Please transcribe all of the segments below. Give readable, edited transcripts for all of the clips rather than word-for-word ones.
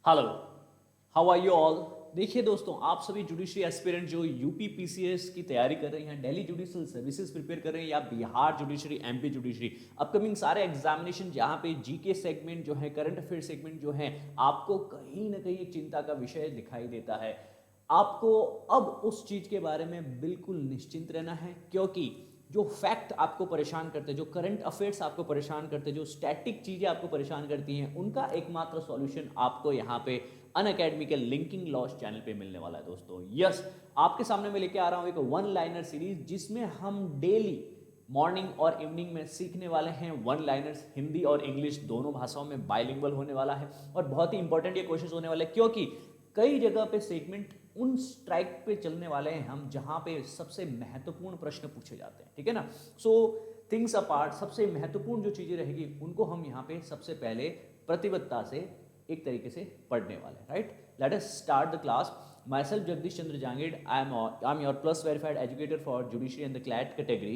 Hello, how are you all. देखिए दोस्तों, आप सभी जुडिशरी एस्पिरेंट जो यूपी पीसीएस की तैयारी कर रहे हैं, दिल्ली जुडिशल सर्विसेज प्रिपेयर कर रहे हैं या Bihar judiciary, MP judiciary, upcoming सारे एग्जामिनेशन जहां पे जीके सेगमेंट जो है, करंट अफेयर सेगमेंट जो है, आपको कहीं ना कहीं एक चिंता का विषय दिखाई देता है। आपको अब उस चीज के बारे में बिल्कुल निश्चिंत रहना है, क्योंकि जो फैक्ट आपको परेशान करते हैं, जो करंट अफेयर्स आपको परेशान करते हैं, जो स्टैटिक चीजें आपको परेशान करती हैं, उनका एकमात्र सॉल्यूशन आपको यहाँ पे अनअकैडमी के लिंकिंग लॉस चैनल पे मिलने वाला है दोस्तों। यस, आपके सामने मैं लेके आ रहा हूं एक वन लाइनर सीरीज, जिसमें हम डेली मॉर्निंग और इवनिंग में सीखने वाले हैं वन लाइनर्स। हिंदी और इंग्लिश दोनों भाषाओं में बाइलिंगुअल होने वाला है और बहुत ही इंपॉर्टेंट ये कोशिश होने वाला है, क्योंकि कई जगह पे सेगमेंट उन स्ट्राइक पे चलने वाले हैं हम जहां पे सबसे महत्वपूर्ण प्रश्न पूछे जाते हैं, ठीक है ना। सो थिंग्स अपार्ट, सबसे महत्वपूर्ण जो चीजें रहेगी उनको हम यहाँ पे सबसे पहले प्रतिबद्धता से एक तरीके से पढ़ने वाले हैं, right. Let us start the class. My self Jagdish Chandra Jangid, I am your plus verified educator for judiciary and the CLAT category.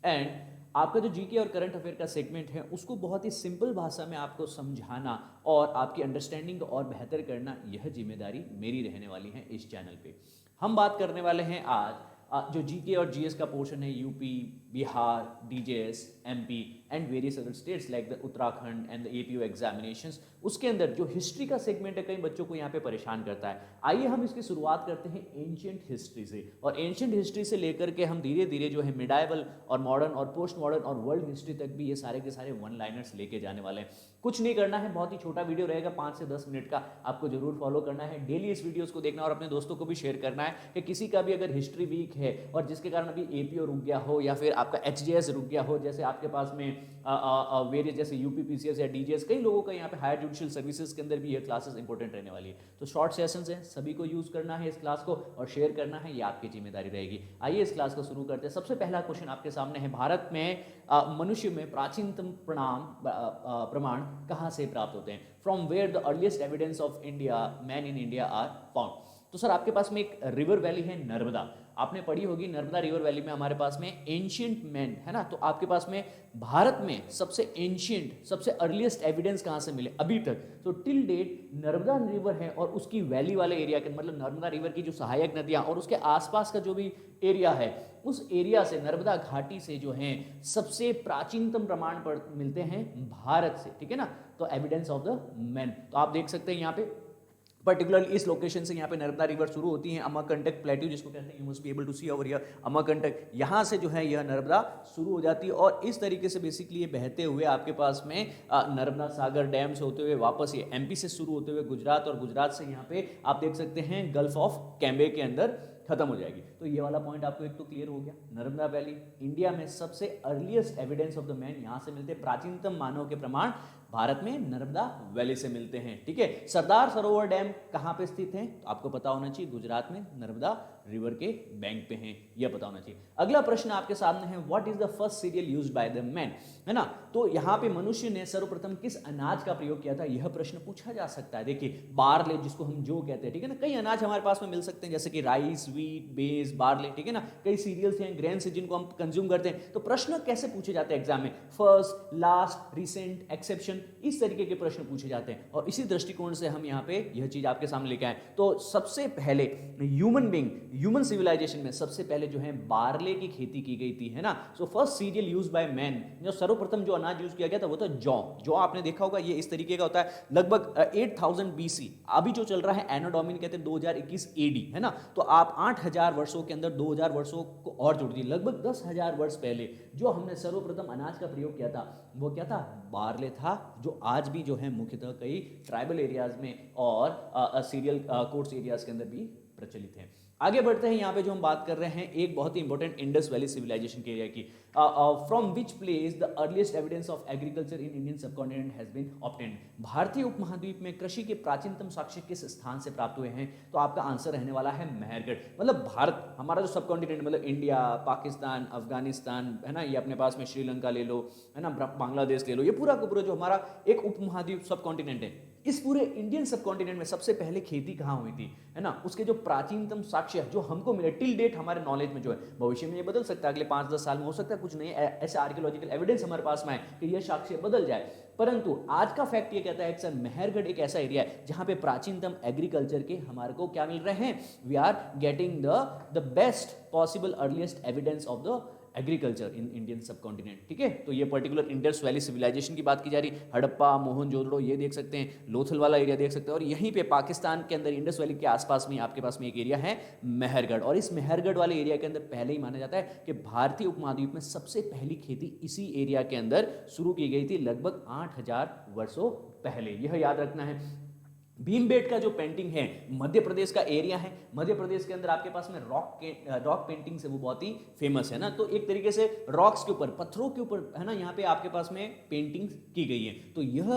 And आपका जो जीके और करंट अफेयर का सेगमेंट है उसको बहुत ही सिंपल भाषा में आपको समझाना और आपकी अंडरस्टैंडिंग को और बेहतर करना, यह जिम्मेदारी मेरी रहने वाली है इस चैनल पे। हम बात करने वाले हैं आज जो जीके और जीएस का पोर्शन है, UP, Bihar, DJS, MP and various other states like the Uttarakhand and the APO examinations. उसके अंदर जो हिस्ट्री का सेगमेंट है, कई बच्चों को यहाँ पे परेशान करता है। आइए हम इसकी शुरुआत करते हैं एंशिएंट हिस्ट्री से, और एंशिएंट हिस्ट्री से लेकर के हम धीरे धीरे जो है मिडाइवल और मॉडर्न और पोस्ट मॉडर्न और वर्ल्ड हिस्ट्री तक भी ये सारे के सारे वन लाइनर्स लेके जाने वाले हैं। कुछ नहीं करना है, बहुत ही छोटा वीडियो रहेगा, 5 से 10 मिनट का। आपको जरूर फॉलो करना है, डेली इस वीडियोस को देखना और अपने दोस्तों को भी शेयर करना है कि किसी का भी अगर हिस्ट्री वीक है और जिसके कारण अभी एपीओ रुक गया हो या फिर आपका एचजेएस रुक गया हो, जैसे आपके पास में वेरियस जैसे यूपी पीसीएस या डीजेएस, कई लोगों का यहाँ पे हायर जुडिशियल सर्विसेज के अंदर भी ये क्लासेस इंपॉर्टेंट रहने वाली है। तो शॉर्ट सेशंस हैं, सभी को यूज करना है इस क्लास को और शेयर करना है, ये आपकी जिम्मेदारी रहेगी। आइए इस क्लास को शुरू करते हैं। सबसे पहला क्वेश्चन आपके सामने है, भारत में मनुष्य में प्राचीनतम प्रमाण कहाँ से प्राप्त होते हैं? From where the earliest evidence of India man in India are found. तो सर आपके पास में एक रिवर वैली है नर्मदा, आपने पढ़ी होगी। नर्मदा रिवर वैली में हमारे पास में एंशिएंट मैन है ना, तो आपके पास में भारत में सबसे एंशिएंट, सबसे अर्लीस्ट एविडेंस कहां से मिले अभी तक? तो टिल डेट नर्मदा रिवर है और उसकी वैली वाले एरिया के, मतलब नर्मदा रिवर की जो सहायक नदियां और उसके आसपास का जो भी एरिया है, उस एरिया से, नर्मदा घाटी से जो है सबसे प्राचीनतम प्रमाण पर मिलते हैं भारत से, ठीक है ना। तो एविडेंस ऑफ द मैन, तो आप देख सकते हैं यहाँ पे पर्टिकुलरली इस लोकेशन से यहाँ पे नर्मदा रिवर शुरू होती है, अमरकंटक प्लेट्यू जिसको कहते हैं, you must be able to see over here Amarkantak, यहाँ से जो है यह नर्मदा शुरू हो जाती है और इस तरीके से बेसिकली ये बहते हुए आपके पास में नर्मदा सागर डैम से होते हुए वापस ये एमपी से शुरू होते हुए गुजरात, और गुजरात से यहाँ पे आप देख सकते हैं गल्फ ऑफ कैम्बे के अंदर खत्म हो जाएगी। तो ये वाला पॉइंट आपको एक तो क्लियर हो गया। नर्मदा वैली इंडिया में सबसे earliest evidence of the man यहाँ से मिलते हैं, प्राचीनतम मानव के प्रमाण भारत में नर्मदा वैली से मिलते हैं, ठीक है। सरदार सरोवर डैम कहां पे स्थित है? तो आपको पता होना चाहिए, गुजरात में नर्मदा रिवर के बैंक पे हैं, यह पता होना चाहिए। अगला प्रश्न आपके सामने है, what is the first serial used by the man, है ना। तो यहाँ पे मनुष्य ने सर्वप्रथम किस अनाज का प्रयोग किया था, यह प्रश्न पूछा जा सकता है। देखिए बार्ले, जिसको हम जो कहते हैं, ठीक है ना, कई अनाज हमारे पास में मिल सकते हैं जैसे कि राइस, व्हीट, बेस, बार्ले, ठीक है ना, कई सीरियल्स हैं, ग्रेन्स हैं जिनको हम कंज्यूम करते हैं। तो प्रश्न कैसे पूछे जाते हैं एग्जाम में? फर्स्ट, लास्ट, रिसेंट, एक्सेप्शन, इस तरीके के प्रश्न पूछे जाते हैं और इसी दृष्टिकोण से हम यहाँ पे यह चीज आपके सामने लेके आए। तो सबसे पहले ह्यूमन बीइंग, ह्यूमन सिविलाइजेशन में सबसे पहले जो है बार्ले की खेती की गई थी, है ना। So first serial use by man, जो सर्वप्रथम जो अनाज यूज किया गया था वो था जौ। जौ आपने देखा होगा, ये इस तरीके का होता है, लगभग 8000 BC। अभी जो चल रहा है एनो डोमिनी कहते हैं 2021 AD, है ना। तो आप 8000 वर्षों के अंदर 2000 वर्षों को और जोड़ दिए, लगभग 10,000 वर्ष पहले जो हमने सर्वप्रथम अनाज का प्रयोग किया था वो क्या था? बार्ले था, जो आज भी जो है मुख्यतः कई ट्राइबल एरियाज में और सीरियल कोर्स एरियाज के अंदर भी प्रचलित है। आगे बढ़ते हैं, यहाँ पे जो हम बात कर रहे हैं एक बहुत ही इंपॉर्टेंट इंडस वैली सिविलाइजेशन के एरिया की। From which place the earliest evidence of agriculture in Indian subcontinent has been obtained. भारतीय उपमहाद्वीप में कृषि के प्राचीनतम साक्ष्य किस स्थान से प्राप्त हुए हैं? तो आपका आंसर रहने वाला है मेहरगढ़। मतलब भारत, हमारा जो सबकॉन्टिनेंट, मतलब इंडिया, पाकिस्तान, अफगानिस्तान, है ना, ये अपने पास में श्रीलंका ले लो, है ना, बांग्लादेश ले लो, ये पूरा का पूरा जो हमारा एक उपमहाद्वीप सबकॉन्टिनेंट है, इस पूरे इंडियन सबकॉन्टिनेंट में सबसे पहले खेती कहाँ हुई थी, है ना, उसके जो प्राचीनतम साक्ष्य जो हमको मिले टिल डेट हमारे नॉलेज में जो है, भविष्य में ये बदल सकता है, अगले 5-10 साल में हो सकता है कुछ नए ऐसे आर्कियोलॉजिकल एविडेंस हमारे पास में आए कि यह साक्ष्य बदल जाए, परंतु आज का फैक्ट ये कहता है कि सर मेहरगढ़ एक ऐसा एरिया है जहां पे प्राचीनतम एग्रीकल्चर के हमारे को क्या मिल रहे हैं, we are getting the best possible earliest evidence of the agriculture in Indian subcontinent. ठीक है, तो ये पर्टिकुलर इंडस वैली सिविलाइजेशन की बात की जा रही, हड़प्पा, मोहनजोदड़ो ये देख सकते हैं, लोथल वाला एरिया देख सकते हैं, और यहीं पे पाकिस्तान के अंदर इंडस वैली के आसपास में आपके पास में एक एरिया है मेहरगढ़, और इस मेहरगढ़ वाले एरिया के अंदर पहले ही माना जाता है कि भारतीय उपमहाद्वीप में सबसे पहली खेती इसी एरिया के अंदर शुरू की गई थी लगभग 8000 वर्षों पहले, यह याद रखना है। भीमबेटका जो पेंटिंग है मध्य प्रदेश का एरिया है, मध्य प्रदेश के अंदर आपके पास में रॉक पेंटिंग से वो बहुत ही फेमस है ना, तो एक तरीके से रॉक्स के ऊपर, पत्थरों के ऊपर, है ना, यहाँ पे आपके पास में पेंटिंग की गई है, तो यह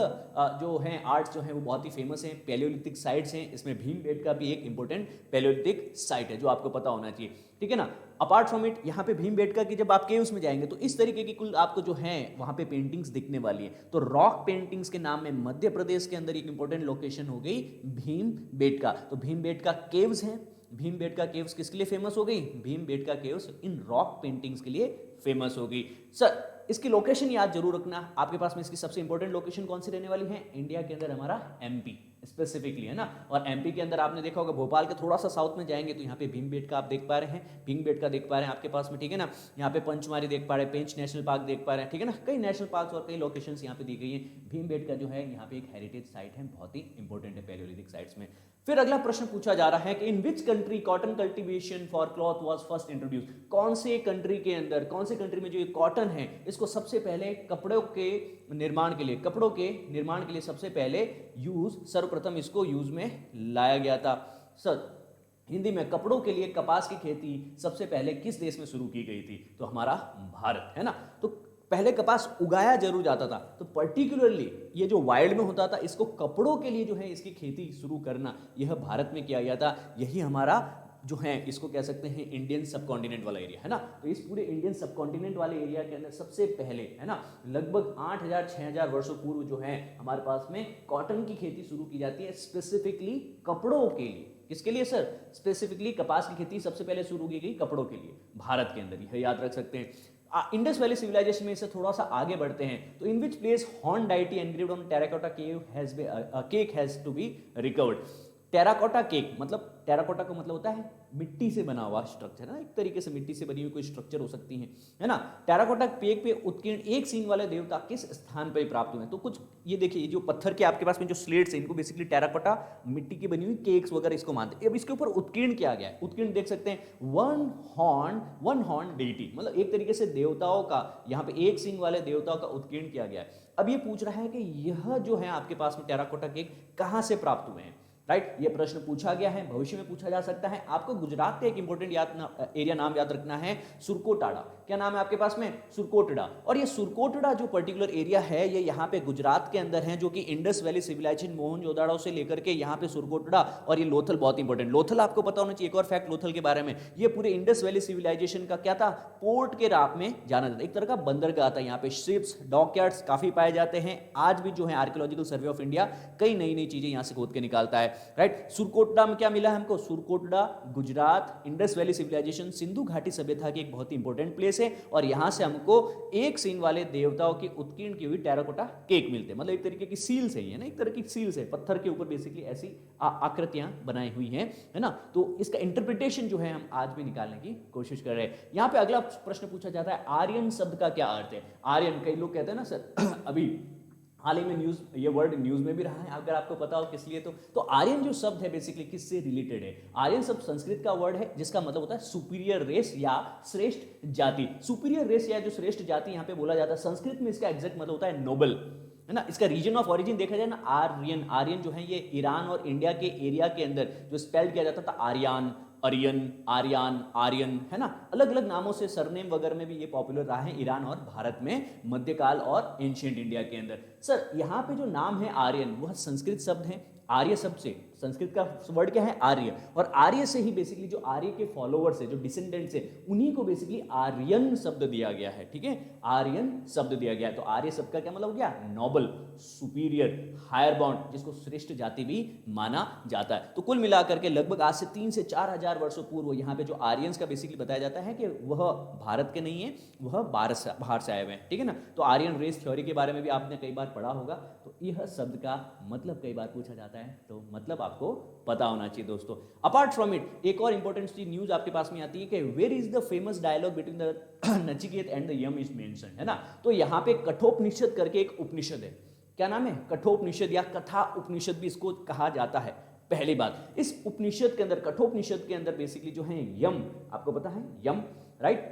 जो है आर्ट्स जो है वो बहुत ही फेमस है, पैलियोलिथिक साइट्स हैं, इसमें भीमबेटका भी एक इंपॉर्टेंट पैलियोलिथिक साइट है जो आपको पता होना चाहिए। ठीक है ना, अपार्ट फ्रॉम इट यहाँ पे भीमबेटका की जब आप केव्स में जाएंगे तो इस तरीके की कुल आपको जो है वहां पे पेंटिंग्स दिखने वाली है, तो रॉक पेंटिंग्स के नाम में मध्य प्रदेश के अंदर एक इंपॉर्टेंट लोकेशन हो गई भीमबेटका। तो भीमबेटका केव्स हैं, भीमबेटका केव्स किसके लिए फेमस हो गई, भीमबेटका केव्स इन रॉक पेंटिंग्स के लिए फेमस हो गई। सर इसकी लोकेशन याद जरूर रखना, आपके पास में इसकी सबसे इंपॉर्टेंट लोकेशन कौन सी रहने वाली है, इंडिया के अंदर हमारा एमपी स्पेसिफिकली, है ना, और एमपी के अंदर आपने देखा होगा भोपाल के थोड़ा सा साउथ में जाएंगे तो यहाँ पे भीमबेटका आप देख पा रहे हैं, भीमबेटका देख पा रहे हैं आपके पास में, ठीक है ना, यहाँ पे पंचमारी देख पा रहे हैं, पेंच नेशनल पार्क देख पा रहे हैं, ठीक है ना, कई नेशनल पार्क और कई लोकेशंस यहाँ पे दी गई है। भीमबेटका जो है यहाँ पे एक हेरिटेज साइट है, बहुत ही इंपॉर्टेंट है पैलियोलिथिक साइट्स में। फिर अगला प्रश्न पूछा जा रहा है कि in which country cotton cultivation for cloth was first introduce, कौन से कंट्री के अंदर, कौन से कंट्री में जो ये कॉटन है इसको सबसे पहले कपड़ों के निर्माण के लिए, कपड़ों के निर्माण के लिए सबसे पहले सर्वप्रथम इसको यूज में लाया गया था। सर हिंदी में कपड़ों के लिए कपास की खेती सबसे पहले किस देश में शुरू की गई थी, तो हमारा भारत, है ना, तो पहले कपास उगाया जरूर जाता था, तो पर्टिकुलरली ये जो वाइल्ड में होता था इसको कपड़ों के लिए जो है इसकी खेती शुरू करना यह भारत में किया गया था, यही हमारा जो है इसको कह सकते हैं इंडियन सबकॉन्टिनेंट वाला एरिया, है ना, तो इस पूरे इंडियन सबकॉन्टिनेंट वाले एरिया के अंदर सबसे पहले, है ना, लगभग 8000-6000 वर्षों पूर्व जो है हमारे पास में कॉटन की खेती शुरू की जाती है, स्पेसिफिकली कपड़ों के लिए। किसके लिए सर, स्पेसिफिकली कपास की खेती सबसे पहले शुरू की गई कपड़ों के लिए भारत के अंदर, यह याद रख सकते हैं। इंडस वैली सिविलाइजेशन में इसे थोड़ा सा आगे बढ़ते हैं, तो in which place horn deity engraved on terracotta cake has to be recovered. Terracotta cake मतलब, टेराकोटा का मतलब होता है मिट्टी से बना हुआ स्ट्रक्चर, है ना, एक तरीके से मिट्टी से बनी हुई कोई स्ट्रक्चर हो सकती है ना। टेराकोटा केक पे उत्कीर्ण एक सींग वाले देवता किस स्थान पर प्राप्त हुए, तो कुछ ये देखिए, ये जो पत्थर के आपके पास में जो स्लेट्स हैं इनको बेसिकली टेराकोटा मिट्टी की बनी हुई केक्स वगैरह इसको मानते हैं। अब इसके ऊपर उत्कीर्ण किया गया है, उत्कीर्ण देख सकते हैं, वन हॉर्न डेटी, मतलब एक तरीके से देवताओं का, यहाँ पे एक सींग वाले देवताओं का उत्कीर्ण किया गया है। अब ये पूछ रहा है कि यह जो है आपके पास में टेराकोटा केक कहाँ से प्राप्त हुए हैं, राइट, ये प्रश्न पूछा गया है, भविष्य में पूछा जा सकता है। आपको गुजरात का एक इंपॉर्टेंट एरिया नाम याद रखना है, सुरकोटाड़ा। क्या नाम है आपके पास में, सुरकोटड़ा, और ये सुरकोटड़ा जो पर्टिकुलर एरिया है ये यहाँ पे गुजरात के अंदर है, जो कि इंडस वैली सिविलाइजेशन मोहनजोदाड़ो से लेकर के यहाँ पे सुरकोटड़ा और ये लोथल बहुत इंपॉर्टेंट, लोथल आपको पता होना चाहिए। एक और फैक्ट लोथल के बारे में, ये पूरे इंडस वैली सिविलाइजेशन का क्या था, पोर्ट के राप में जाना जाता है, एक तरह का बंदरगाह था, यहाँ पे शिप्स, डॉकयार्ड्स काफी पाए जाते हैं। आज भी जो है आर्कियोलॉजिकल सर्वे ऑफ इंडिया कई नई नई चीजें यहाँ से खोद के निकालता है, राइट। सुरकोटड़ा में क्या मिला है हमको, Surkotada Gujarat, Indus valley civilisation, Sindhu घाटी सभ्यता की एक बहुत ही इंपॉर्टेंट प्लेस है, और यहां से हमको एक सींग वाले देवताओं की उत्कीर्ण की हुई टेराकोटा केक मिलते हैं, मतलब एक तरीके की सील्स है, ये ना, एक तरह की सील्स है, पत्थर के ऊपर बेसिकली ऐसी आकृतियां बनाई हुई हैं, है ना। तो इसका इंटरप्रिटेशन जो है हम आज भी निकालने की कोशिश कर रहे हैं। यहां पे अगला प्रश्न पूछा जाता है, आर्यन शब्द का क्या अर्थ है। आर्यन, कई लोग कहते हैं ना सर, अभी हाल ही में ये वर्ड न्यूज में भी रहा है, अगर आपको पता हो किस लिए, तो आर्यन जो शब्द है बेसिकली किससे रिलेटेड है। आर्यन शब्द संस्कृत का वर्ड है जिसका मतलब होता है सुपीरियर रेस या श्रेष्ठ जाति। सुपीरियर रेस या जो श्रेष्ठ जाति यहाँ पे बोला जाता है, संस्कृत में इसका एग्जैक्ट मतलब होता है नोबल, है ना। इसका रीजन ऑफ ओरिजिन देखा जाए ना, आर्यन, आर्यन जो है ये ईरान और इंडिया के एरिया के अंदर जो स्पेल किया जाता था, आर्यन, अरियन, आर्यन, आर्यन, है ना, अलग अलग नामों से सरनेम वगैरह में भी ये पॉपुलर रहा है ईरान और भारत में मध्यकाल और एंशिएंट इंडिया के अंदर। सर यहाँ पे जो नाम है आर्यन वह संस्कृत शब्द है, आर्य शब्द से, संस्कृत का वर्ड क्या है आर्य, और आर्य से ही बेसिकली जो आर्य के फॉलोवर्स है, जो डिसेंडेंट्स है, उन्हीं को बेसिकली आर्यन शब्द दिया गया है, ठीक है, आर्यन शब्द दिया गया है। तो आर्य शब्द का क्या मतलब हो गया, नोबल, सुपीरियर, हायर बाउंड, जिसको श्रेष्ठ जाति भी माना जाता है। तो कुल मिलाकर के लगभग आज से 3 से 4 हजार वर्षों पूर्व यहाँ पे जो आर्यंस का बेसिकली बताया जाता है कि वह भारत के नहीं है, वह बाहर से आए हुए हैं, ठीक है ना। तो आर्यन रेस थ्योरी के बारे में भी आपने कई बार पढ़ा होगा। तो यह शब्द का मतलब कई बार पूछा जाता है, तो मतलब आपको पता होना चाहिए दोस्तों। अपार्ट फ्रॉम इट एक और इंपॉर्टेंट सी न्यूज आपके पास में आती है कि where is the famous dialogue between the Nachiketa and the Yama is mentioned, है ना। तो यहाँ पे कठोपनिषद करके एक उपनिषद है, क्या नाम है, कठोपनिषद या कथा उपनिषद भी इसको कहा जाता है। पहली बात, इस उपनिषद के अंदर, कठोपनिषद के अंदर बेसिकली जो है यम, आपको पता है यम, राइट,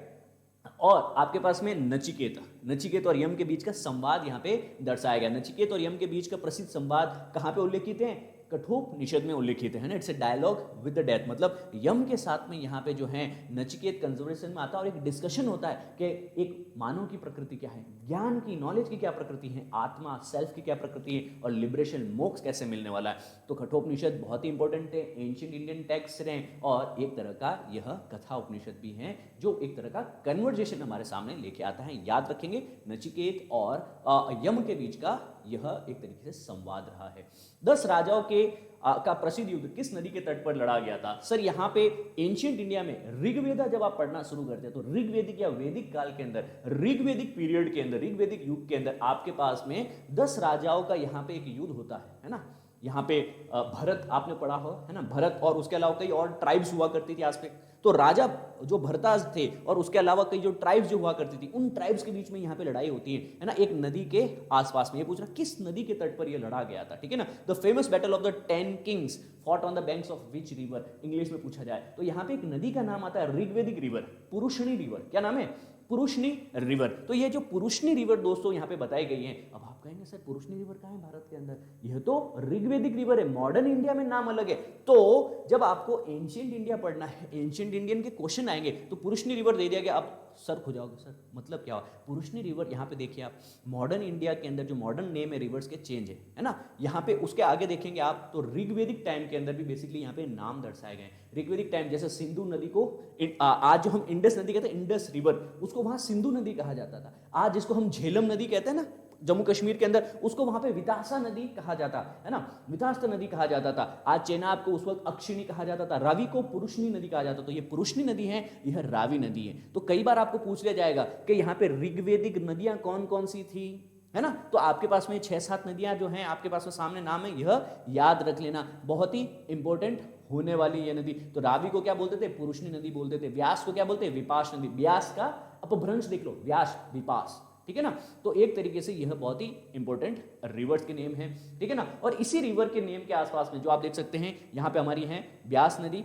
और आपके पास में नचिकेत, नचिकेत और यम के बीच का संवाद यहाँ पे दर्शाया गया। नचिकेत और यम के बीच का प्रसिद्ध संवाद कहाँ पे उल्लेखित है, कठोपनिषद में उल्लेखित है ना। It's a dialogue with the death, मतलब यम के साथ में यहाँ पे जो है नचिकेत कंजर्वेशन में आता है और एक डिस्कशन होता है कि एक मानव की प्रकृति क्या है, ज्ञान की, नॉलेज की क्या प्रकृति है, आत्मा सेल्फ की क्या प्रकृति है, और लिबरेशन, मोक्ष कैसे मिलने वाला है। तो कठोपनिषद बहुत ही इंपॉर्टेंट है, एंशिएंट इंडियन टेक्स्ट है, और एक तरह का यह कथा उपनिषद भी है जो एक तरह का कन्वर्जेशन हमारे सामने लेके आता है। याद रखेंगे, नचिकेत और यम के बीच का यह एक तरीके से संवाद रहा है। 10 राजाओं के का प्रसिद्ध युद्ध किस नदी के तट पर लड़ा गया था? सर यहाँ पे एंशिएंट इंडिया में ऋग्वेदा जब आप पढ़ना शुरू करते हैं तो ऋग्वेदिक या वैदिक काल के अंदर, ऋग्वेदिक पीरियड के अंदर, ऋग्वेदिक युग के अंदर आपके पास में 10 राजाओं का यहाँ पे एक युद्ध होता है ना। यहाँ पे भरत आपने पढ़ा हो, है ना, भरत, और उसके अलावा कई और ट्राइब्स हुआ करती थी आसपास। तो राजा जो भरताज थे और उसके अलावा कई जो ट्राइब्स जो हुआ करती थी, उन ट्राइब्स के बीच में यहाँ पे लड़ाई होती है ना, एक नदी के आसपास में। ये पूछ रहा किस नदी के तट पर ये लड़ा गया था, ठीक है ना। The famous battle of the 10 Kings fought on the banks of which river, English में पूछा जाए तो यहाँ पे एक नदी का नाम आता है ऋग्वेदिक रिवर, पुरुषनी रिवर। क्या नाम है? पुरुषनी रिवर। तो ये जो पुरुषनी रिवर दोस्तों यहाँ पे बताई गई है। अब आप कहेंगे सर पुरुषनी रिवर कहाँ है भारत के अंदर? यह तो ऋग्वेदिक रिवर है, मॉडर्न इंडिया में नाम अलग है। तो जब आपको एंशिएंट इंडिया पढ़ना है, एंशिएंट इंडियन के क्वेश्चन आएंगे तो पुरुषनी रिवर दे दिया गया, आप सर खो जाओगे, सर मतलब क्या हुआ? पुरुषनी रिवर यहाँ पे देखिए आप, मॉडर्न इंडिया के अंदर जो मॉडर्न नेम है रिवर्स के चेंज है ना। यहाँ पे उसके आगे देखेंगे आप तो ऋग्वेदिक टाइम के अंदर भी बेसिकली यहाँ पे नाम दर्शाए गए हैं। ऋग्वेदिक टाइम जैसे सिंधु नदी को आज जो हम इंडस नदी कहते हैं, इंडस रिवर, उसको वहां सिंधु नदी कहा जाता था। आज जिसको हम झेलम नदी कहते हैं ना जम्मू कश्मीर के अंदर, उसको वहां पे वितासा नदी कहा जाता है ना, वितास्त नदी कहा जाता था। आज चेनाब को उस वक्त अक्षिणी कहा जाता था, रावी को पुरुषनी नदी कहा जाता। तो ये पुरुषनी नदी है, यह रावी नदी है। तो कई बार आपको पूछ लिया जाएगा कि यहाँ पे ऋग्वेदिक नदियां कौन कौन सी थी, है ना। तो आपके पास में 6-7 नदियां जो हैं आपके पास में सामने नाम है, यह याद रख लेना, बहुत ही इंपॉर्टेंट होने वाली ये नदी। तो रावी को क्या बोलते थे? पुरुषनी नदी बोलते थे। व्यास को क्या बोलते हैं? विपास नदी। व्यास का अपभ्रंश देख लो, व्यास विपास, ठीक है ना। तो एक तरीके से यह बहुत ही इंपॉर्टेंट रिवर्स के नेम है, ठीक है ना। और इसी रिवर के नेम के आसपास में जो आप देख सकते हैं यहाँ पे हमारी है व्यास नदी,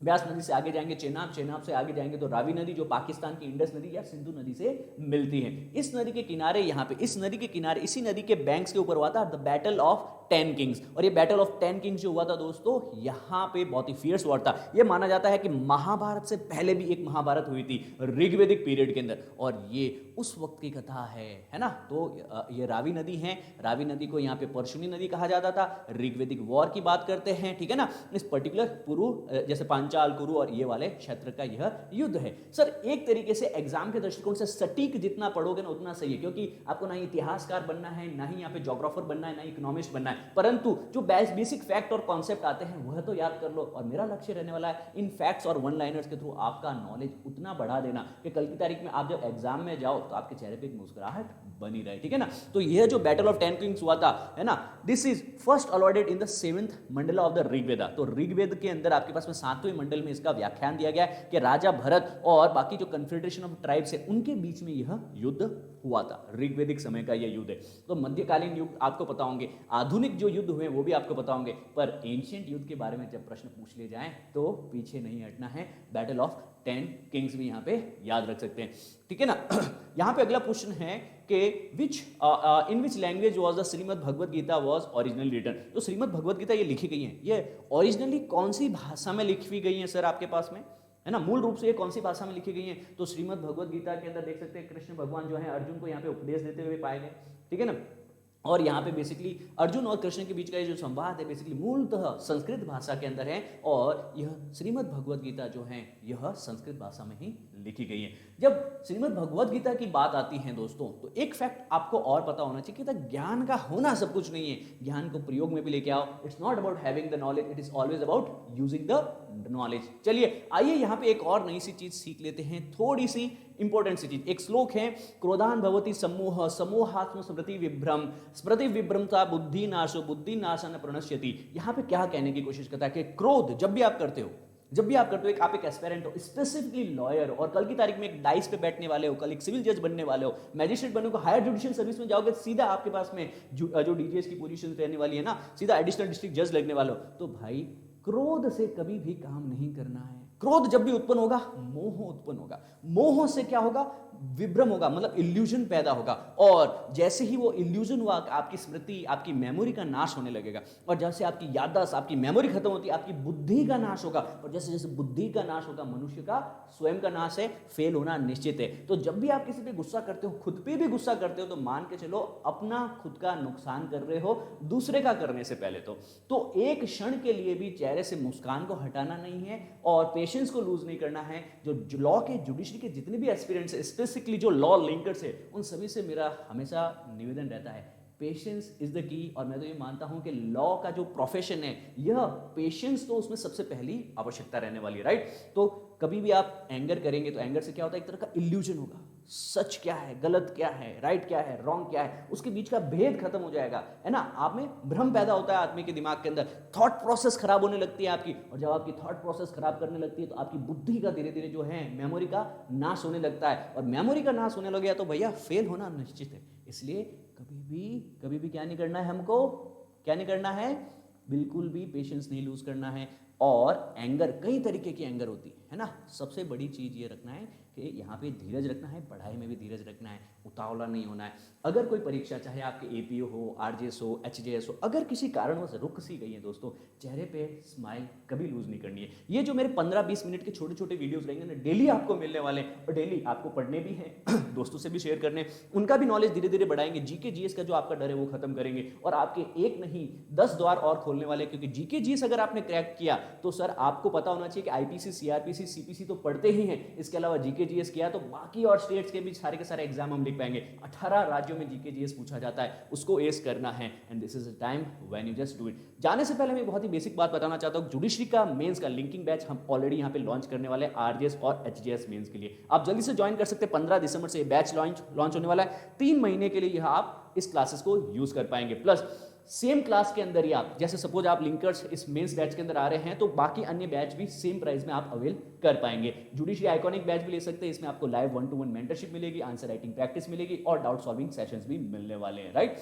व्यास नदी से आगे जाएंगे चेनाब, चेनाब से आगे जाएंगे तो रावी नदी जो पाकिस्तान की इंडस नदी या सिंधु नदी से मिलती है। इस नदी के किनारे, यहाँ पे इस नदी के किनारे, इसी नदी के बैंक्स के ऊपर हुआ था द बैटल ऑफ 10 किंग्स। और ये बैटल ऑफ 10 किंग्स जो हुआ था दोस्तों, यहाँ पे बहुत ही फियर्स वॉर था। ये माना जाता है कि महाभारत से पहले भी एक महाभारत हुई थी ऋग्वेदिक पीरियड के अंदर, और ये उस वक्त की कथा है ना। तो ये रावी नदी है, रावी नदी को यहाँ पे परशुनी नदी कहा जाता था। ऋग्वेदिक वॉर की बात करते हैं, ठीक है ना। इस पर्टिकुलर कुरु, जैसे पांचाल, कुरु और ये वाले क्षेत्र का यह युद्ध है। सर एक तरीके से एग्जाम के दृष्टिकोण से सटीक जितना पढ़ोगे ना उतना सही है, क्योंकि आपको ना ही इतिहासकार बनना है, ना ही यहाँ पे जोग्राफर बनना है, ना इकोनॉमिस्ट बनना है, परंतु जो बेसिक फैक्ट और कॉन्सेप्ट आते हैं वह तो याद कर लो। और मेरा लक्ष्य रहने वाला है इन फैक्ट्स और वन लाइनर्स के थ्रू आपका नॉलेज उतना बढ़ा देना कि कल की तारीख में आप जब एग्जाम में जाओ तो आपके चेहरे पे एक मुस्कुराहट बनी रहे, ठीक है ना। तो यह जो बैटल ऑफ 10 किंग्स हुआ था, है ना, this is first allotted in the 7th Mandla of the Rigveda. तो ऋग्वेद के अंदर आपके पास में 7वें मंडल में इसका व्याख्यान दिया गया है कि राजा भरत और बाकी जो कन्फेडरेशन ऑफ ट्राइब्स है उनके बीच में यह युद्ध हुआ था। ऋग्वेदिक समय का यह युद्ध है। तो मध्यकालीन युग आपको पता होंगे, आधुनिक जो युद्ध हुए वो भी आपको पता होंगे, पर एंशिएंट युद्ध के बारे में जब प्रश्न पूछ लिए जाएं तो पीछे नहीं हटना है। बैटल ऑफ 10 किंग्स भी यहाँ पे याद रख सकते हैं, ठीक है ना। यहाँ पे अगला क्वेश्चन है कि in which language was the Shrimad Bhagavad Gita was originally written. तो श्रीमद् भगवद गीता ये लिखी गई है, ये ओरिजिनली कौन सी भाषा में लिखी गई है सर आपके पास में, है ना, मूल रूप से ये कौन सी भाषा में लिखी गई है? तो श्रीमद् भगवद गीता के अंदर देख सकते हैं कृष्ण भगवान जो है अर्जुन को यहाँ पे उपदेश देते हुए पाए गए, ठीक है ना। और यहाँ पे बेसिकली अर्जुन और कृष्ण के बीच का ये जो संवाद है बेसिकली मूलतः संस्कृत भाषा के अंदर है और यह श्रीमद् भगवद गीता जो है यह संस्कृत भाषा में ही लिखी गई है। जब श्रीमद् भगवद गीता की बात आती है दोस्तों तो एक फैक्ट आपको और पता होना चाहिए कि ज्ञान का होना सब कुछ नहीं है, ज्ञान को प्रयोग में भी लेके आओ। It's not about having the knowledge, it is always about using the knowledge. चलिए आइए यहाँ पे एक और नई सी चीज सीख लेते हैं, थोड़ी सी इंपॉर्टेंट सी चीज। एक श्लोक है, क्रोधान भवति सम्मोह समोहात्म स्मृति विभ्रम स्मृति विभ्रमता बुद्धि नाशो बुद्धि नाशन प्रणश्यति। यहाँ पे क्या कहने की कोशिश करता है कि क्रोध जब भी आप करते हो आप एक एस्पिरेंट हो, स्पेसिफिकली लॉयर, और कल की तारीख में एक डाइस पे बैठने वाले हो, कल एक सिविल जज बनने वाले हो, मैजिस्ट्रेट बनोगे, हायर जुडिशियल सर्विस में जाओगे, सीधा आपके पास में जो डीजीएस की पोजीशन रहने वाली है ना, सीधा एडिशनल डिस्ट्रिक्ट जज लगने वाले हो। तो भाई क्रोध से कभी भी काम नहीं करना है। क्रोध जब भी उत्पन्न होगा मोह उत्पन्न होगा, मोह से क्या होगा, विभ्रम होगा, मतलब इल्यूजन पैदा होगा, और जैसे ही वो इल्यूजन हुआ आपकी स्मृति आपकी मेमोरी का नाश होने लगेगा, और जैसे आपकी याददाश्त आपकी मेमोरी खत्म होती है आपकी बुद्धि का नाश होगा, और जैसे जैसे बुद्धि का नाश होगा मनुष्य का स्वयं का नाश है, फेल होना निश्चित है। तो जब भी आप किसी पे गुस्सा करते हो, खुद पे भी गुस्सा करते हो, तो मान के चलो अपना खुद का नुकसान कर रहे हो दूसरे का करने से पहले। तो एक क्षण के लिए भी चेहरे से मुस्कान को हटाना नहीं है और पेशेंस को लूज नहीं करना है। जो लॉ के जुडिशरी के जितने भी एस्पिरेंट्स है, स्पेसिफिकली जो लॉ लिंकर्स है, उन सभी से मेरा हमेशा निवेदन रहता है, पेशेंस इज द की। और मैं तो ये मानता हूं कि लॉ का जो प्रोफेशन है यह पेशेंस तो उसमें सबसे पहली आवश्यकता रहने वाली है, राइट। तो कभी भी आप एंगर करेंगे तो एंगर से क्या होता है, एक तरह का इल्यूजन होगा, सच क्या है, गलत क्या है, राइट क्या है, रॉन्ग क्या है, उसके बीच का भेद खत्म हो जाएगा, है ना। आप में भ्रम पैदा होता है आदमी के दिमाग के अंदर, थॉट प्रोसेस खराब होने लगती है आपकी, और जब आपकी थॉट प्रोसेस खराब करने लगती है तो आपकी बुद्धि का धीरे धीरे जो है मेमोरी का नाश होने लगता है, और मेमोरी का नाश होने लग गया तो भैया फेल होना निश्चित है। इसलिए कभी भी क्या नहीं करना है, हमको क्या नहीं करना है, बिल्कुल भी पेशेंस नहीं लूज करना है। और एंगर, कई तरीके की एंगर होती है ना, सबसे बड़ी चीज ये रखना है कि यहाँ पे धीरज रखना है, पढ़ाई में भी धीरज रखना है, उतावला नहीं होना है। अगर कोई परीक्षा, चाहे आपके एपीओ हो, आरजेएस हो, एचजेएस हो, अगर किसी कारणवश रुक सी गई है दोस्तों, चेहरे पे स्माइल कभी लूज नहीं करनी है। ये जो मेरे 15-20 मिनट के छोटे छोटे वीडियोस रहेंगे ना, डेली आपको मिलने वाले हैं, और डेली आपको पढ़ने भी हैं दोस्तों से भी शेयर करने, उनका भी नॉलेज धीरे धीरे बढ़ाएंगे। जीके जीएस का जो आपका डर है वो खत्म करेंगे, और आपके एक नहीं 10 द्वार और खोलने वाले, क्योंकि जीके जीएस अगर आपने क्रैक किया तो सर आपको पता होना चाहिए कि आईपीसी, सीआरपीसी, सीपीसी तो पढ़ते ही हैं, इसके अलावा जीके जीएस किया तो बाकी और स्टेट्स के भी सारे के सारे एग्जाम हम लिख पाएंगे। 18 राज्यों में जीके जीएस पूछा जाता है, उसको एस करना है, and this is the time when you just do it. जाने से पहले मैं बहुत ही बेसिक बात बताना चाहता हूं, जुडिशरी का मेंस का लिंकिंग बैच हम ऑलरेडी यहां पे लॉन्च करने वाले हैं, आरजेएस और एचजेएस मेंस के लिए। आप जल्दी से ज्वाइन कर सकते हैं, 15 दिसंबर से ये बैच लॉन्च होने वाला है। 3 महीने के लिए यह आप इस क्लासेस को यूज कर पाएंगे। प्लस सेम क्लास के अंदर ही आप, जैसे सपोज आप लिंकर्स इस मेंस बैच के अंदर आ रहे हैं, तो बाकी अन्य बैच भी सेम प्राइस में आप अवेल कर पाएंगे। जुडिशरी आइकॉनिक बैच भी ले सकते हैं, इसमें आपको लाइव 1-to-1 मेंटरशिप मिलेगी, आंसर राइटिंग प्रैक्टिस मिलेगी, और डाउट सॉल्विंग सेशंस भी मिलने वाले हैं, राइट।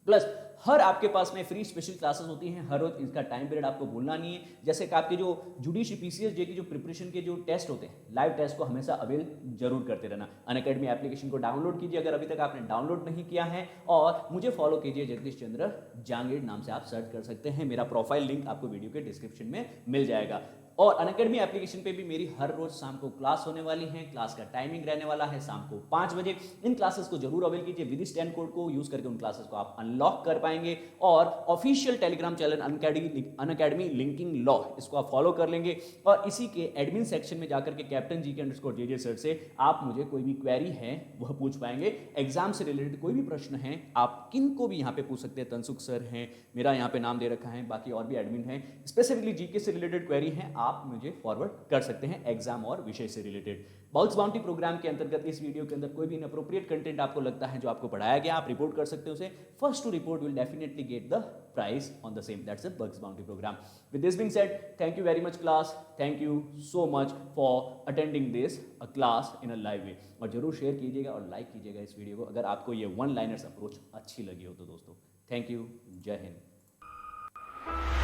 प्लस हर आपके पास में फ्री स्पेशल क्लासेस होती हैं हर रोज, इसका टाइम पीरियड आपको भूलना नहीं है। जैसे कि आपके जो जुडिशरी पीसीएस जे की जो प्रिपरेशन के जो टेस्ट होते हैं, लाइव टेस्ट को हमेशा अवेल जरूर करते रहना। अनअकैडमी एप्लीकेशन को डाउनलोड कीजिए अगर अभी तक आपने डाउनलोड नहीं किया है, और मुझे फॉलो कीजिए, जगदीश चंद्र जांगीर नाम से आप सर्च कर सकते हैं। मेरा प्रोफाइल लिंक आपको वीडियो के डिस्क्रिप्शन में मिल जाएगा। और अनअकैडमी एप्लीकेशन पे भी मेरी हर रोज शाम को क्लास होने वाली है। क्लास का टाइमिंग रहने वाला है शाम को 5 बजे। इन क्लासेस को जरूर अवेल कीजिए, विद स्टैंड कोड को यूज करके उन क्लासेस को आप अनलॉक कर पाएंगे। और official Telegram channel Unacademy linking law, इसको आप फॉलो कर लेंगे, और इसी के एडमिन सेक्शन में जाकर के कैप्टन GK_JJ सर से आप मुझे कोई भी क्वेरी है वह पूछ पाएंगे। एग्जाम से रिलेटेड कोई भी प्रश्न है आप किन को भी यहाँ पे पूछ सकते हैं। तनसुख सर हैं, मेरा यहाँ पे नाम दे रखा है, बाकी और भी एडमिन हैं। स्पेसिफिकली जीके से रिलेटेड क्वेरी है, आप मुझे फॉरवर्ड कर सकते हैं एग्जाम और विषय से रिलेटेड। बल्क्स बाउंटी प्रोग्राम के अंतर्गत इस वीडियो के अंदर कोई भी इनअप्रोप्रिएट कंटेंट आपको लगता है जो आपको पढ़ाया गया, आप रिपोर्ट कर सकते हो उसे। First to report will definitely get the prize on the same. That's the bulks bounty program. With this being said, thank you very much class, thank you so much for attending this class in a live way. और जरूर share कीजिएगा और like कीजिएगा इस video को अगर आपको ये वन लाइनर्स अप्रोच अच्छी लगी हो तो दोस्तों। थैंक यू, जय हिंद।